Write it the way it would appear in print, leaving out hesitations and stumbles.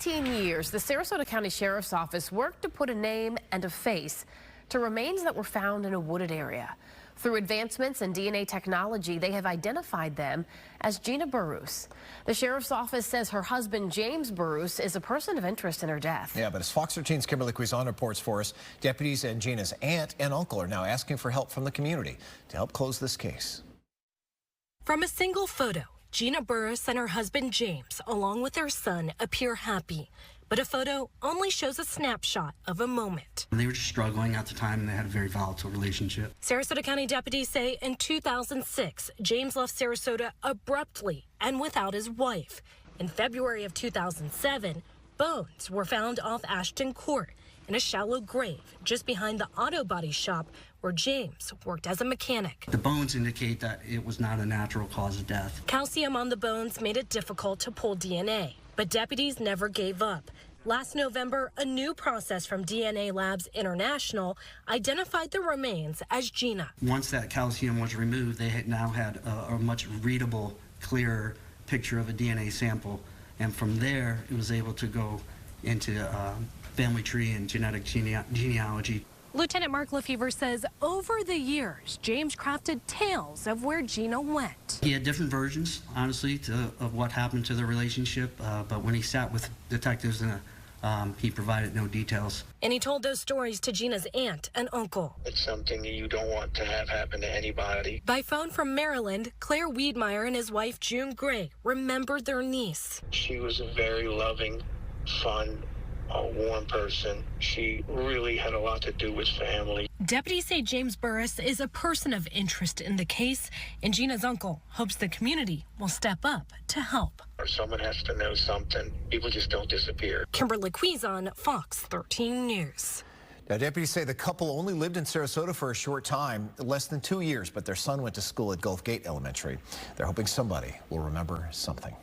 16 years, the Sarasota County Sheriff's Office worked to put a name and a face to remains that were found in a wooded area. Through advancements in DNA technology, they have identified them as Gina Burrows. The Sheriff's Office says her husband, James Burrows, is a person of interest in her death. Yeah, but as Fox 13's Kimberly Quizon reports for us, deputies and Gina's aunt and uncle are now asking for help from the community to help close this case. From a single photo, Gina Burrows and her husband James, along with their son, appear happy. But a photo only shows a snapshot of a moment. They were just struggling at the time, and they had a very volatile relationship. Sarasota County deputies say in 2006, James left Sarasota abruptly and without his wife. In February of 2007, bones were found off Ashton Court in a shallow grave just behind the auto body shop where James worked as a mechanic. The bones indicate that it was not a natural cause of death. Calcium on the bones made it difficult to pull DNA, but deputies never gave up. Last November, a new process from DNA Labs International identified the remains as Gina. Once that calcium was removed, they had now had a much readable, clearer picture of a DNA sample. And from there, it was able to go into family tree and genetic genealogy. Lieutenant Mark Lefevre says over the years, James crafted tales of where Gina went. He had different versions, honestly, of what happened to the relationship, but when he sat with detectives, he provided no details. And he told those stories to Gina's aunt and uncle. It's something you don't want to have happen to anybody. By phone from Maryland, Claire Wiedmeyer and his wife, June Gray, remembered their niece. She was a very loving, fun, a warm person. She really had a lot to do with family. Deputies say James Burrows is a person of interest in the case, and Gina's uncle hopes the community will step up to help. Or someone has to know something. People just don't disappear. Kimberly Quizon, Fox 13 News. Now, deputies say the couple only lived in Sarasota for a short time, less than 2 years, but their son went to school at Gulf Gate Elementary. They're hoping somebody will remember something.